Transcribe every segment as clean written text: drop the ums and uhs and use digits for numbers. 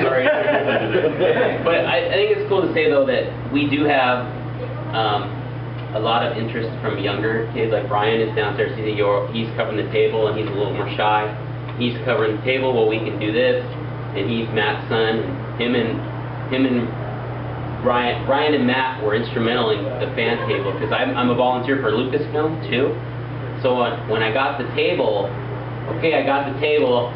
Sorry. But I think it's cool to say though that we do have a lot of interest from younger kids. Like Brian is downstairs. He's covering the table and he's a little more shy. He's covering the table. Well, we can do this, and he's Matt's son. And him and Ryan and Matt were instrumental in the fan table because I'm a volunteer for Lucasfilm too. So when I got the table, okay, I got the table.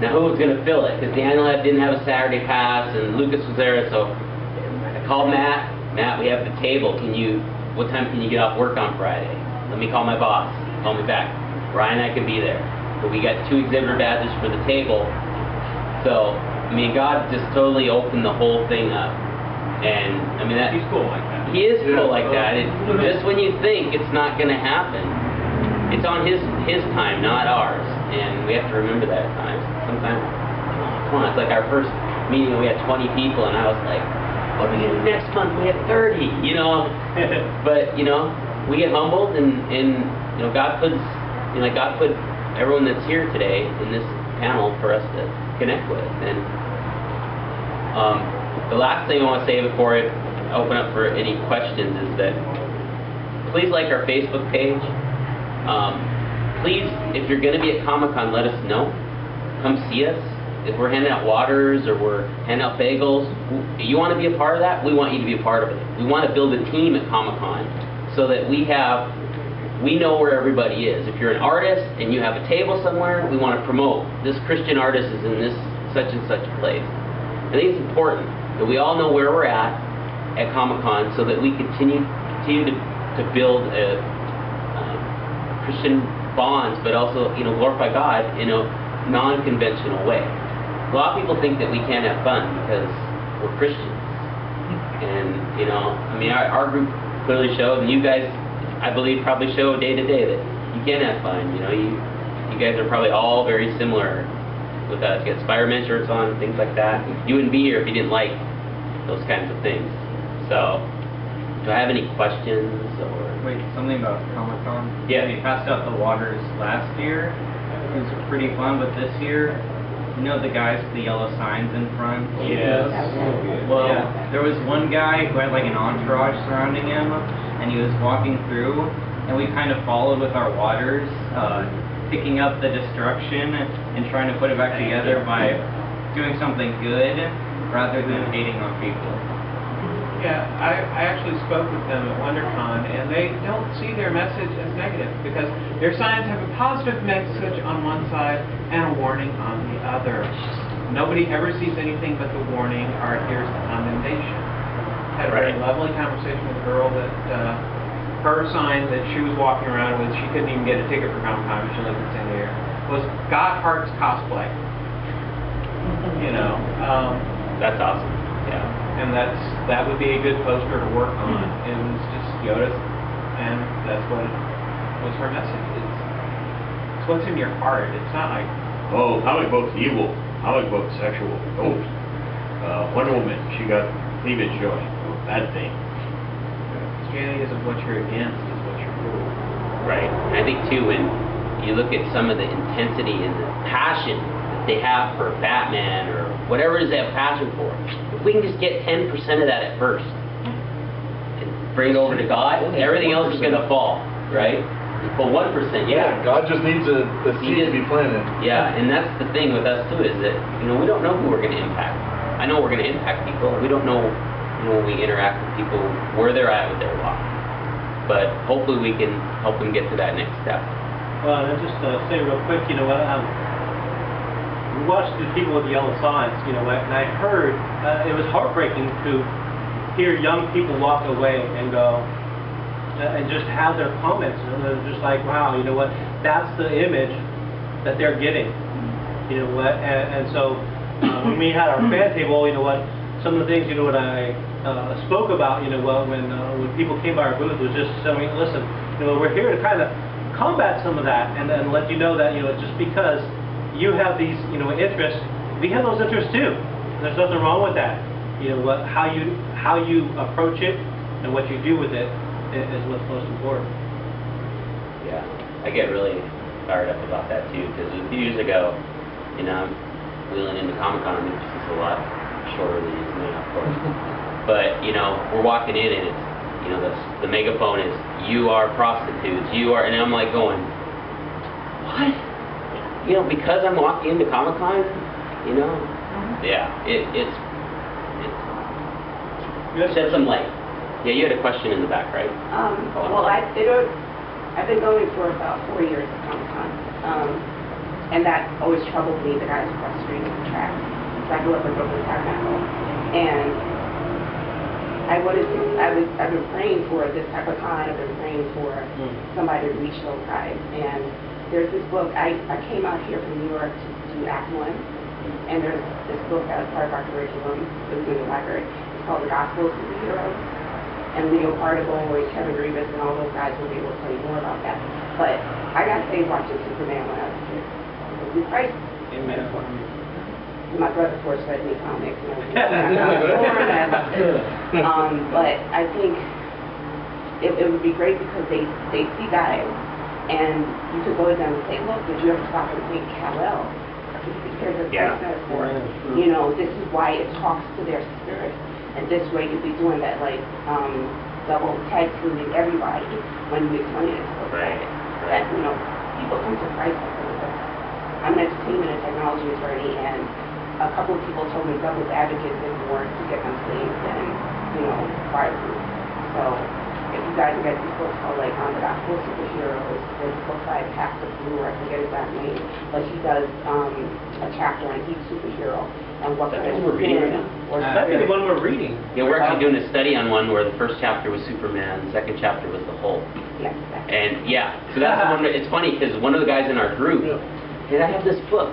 Now who was going to fill it? Because Daniel didn't have a Saturday pass and Lucas was there, so I called Matt. Matt, we have the table. What time can you get off work on Friday? Let me call my boss. Call me back. Ryan, I can be there. But we got 2 exhibitor badges for the table. So, I mean, God just totally opened the whole thing up. And, I mean, He's cool like that. He is cool like that. Just when you think it's not going to happen, it's on his time, not ours. And we have to remember that at times. Sometimes, come on, it's like our first meeting, we had 20 people, and I was like, what are we going to do next month? We had 30, you know. But, you know, we get humbled, and you know, God put everyone that's here today in this panel for us to connect with. And the last thing I want to say before I open up for any questions is that please like our Facebook page. Please, if you're going to be at Comic-Con, let us know. Come see us. If we're handing out waters or we're handing out bagels, you want to be a part of that? We want you to be a part of it. We want to build a team at Comic-Con so that we know where everybody is. If you're an artist and you have a table somewhere, we want to promote this Christian artist is in this such and such place. I think it's important that we all know where we're at Comic-Con so that we continue to build Christian bonds, but also, you know, glorify God in a non-conventional way. A lot of people think that we can't have fun because we're Christians. And, you know, I mean, our group clearly showed, and you guys, I believe, probably show day to day that you can have fun. You know, you guys are probably all very similar with us. You got Spider-Man shirts on, things like that. You wouldn't be here if you didn't like those kinds of things. So, do I have any questions? Or Wait, something about Comic-Con? Yeah. We passed out the waters last year. It was pretty fun, but this year, you know the guys with the yellow signs in front? Yes. Well, yeah, there was one guy who had like an entourage surrounding him, and he was walking through, and we kind of followed with our waters, picking up the destruction and trying to put it back together by doing something good rather than hating on people. Yeah, I actually spoke with them at WonderCon, and they don't see their message as negative because their signs have a positive message on one side and a warning on the other. Nobody ever sees anything but the warning or hears the condemnation. Had a very lovely conversation with a girl that her sign that she was walking around with, she couldn't even get a ticket for Comic-Con, but she lived in San Diego, was God Hearts Cosplay. You know. that's awesome. Yeah. And that would be a good poster to work on. It was just Yoda, and that's what was her message. It's what's in your heart. It's not like, oh, comic books evil, comic books sexual. Oh, Wonder Woman, she got cleavage showing. Oh, bad thing. Christianity isn't what you're against, it's what you're for. Right. And I think too, when you look at some of the intensity and the passion that they have for Batman or whatever it is they have passion for, if we can just get 10% of that at first and bring it over to God, everything else is going to fall, right? Well, 1%, yeah. God just needs a seed to be planted. Yeah, and that's the thing with us too, is that, you know, we don't know who we're going to impact. I know we're going to impact people. We don't know, you know, when we interact with people, where they're at with their walk. But hopefully we can help them get to that next step. Well, and just say real quick, you know what, we watched the people with the yellow signs, you know, and I heard, it was heartbreaking to hear young people walk away and go, and just have their comments, and they're just like, wow, you know what, that's the image that they're getting, you know what, and so when we had our fan table, you know what, some of the things, you know what, I spoke about, you know what, when people came by our booth was just saying, listen, you know, we're here to kind of combat some of that, and then let you know that, you know, just because you have these, you know, interests, we have those interests too. There's nothing wrong with that. You know what, how you approach it and what you do with it is what's most important. Yeah, I get really fired up about that too, because a few years ago, you know, wheeling into Comic-Con. I mean, it's just a lot shorter than he is now, of course. But, you know, we're walking in and it's, you know, the megaphone is, "You are prostitutes, you are," and I'm like going, what? You know, because I'm walking into Comic-Con, you know? Yeah, it's shed some light. Yeah, you had a question in the back, right? Well, I've been going for about 4 years at Comic-Con, and that always troubled me, the guys across the street at the track. So I grew up in Brooklyn Tabernacle, and I've been praying for this type of con. I've been praying for somebody to reach those guys. And there's this book. I came out here from New York to do Act 1, and there's this book that was part of our curriculum. It was in the library. It's called The Gospel of Superheroes. And Leo Particle and Kevin Grievous and all those guys will be able to tell you more about that. But I got saved watching Superman when I was a kid. It was Christ. Amen. My brother forced read me comics. But I think it would be great because they see guys, and you could go to them and say, look, did you ever stop and think Kal-El? Here's a Christ metaphor. You know, this is why it talks to their spirit. And this way you'd be doing that, like, double tag teaming everybody when you explain it to them. Right. That, you know, people come to Christ because of this. I'm an entertainment and technology attorney, and a couple of people told me devil's advocates didn't work to get them saved and, you know, fireproof. So if you guys get these books called, like, The Gospel of Superheroes, there's a book by Pastor Blue, I forget his exact name, but he does a chapter on each superhero and what kind of That's what we're reading right now. That'd be the one we're reading. Yeah, we're actually doing a study on one where the first chapter was Superman, the second chapter was the Hulk. Yes. And yeah, so that's the one. It's funny because one of the guys in our group said, "I have this book,"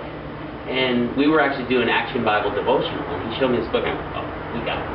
and we were actually doing Action Bible devotional, and he showed me this book. And I'm like, "Oh, we got it."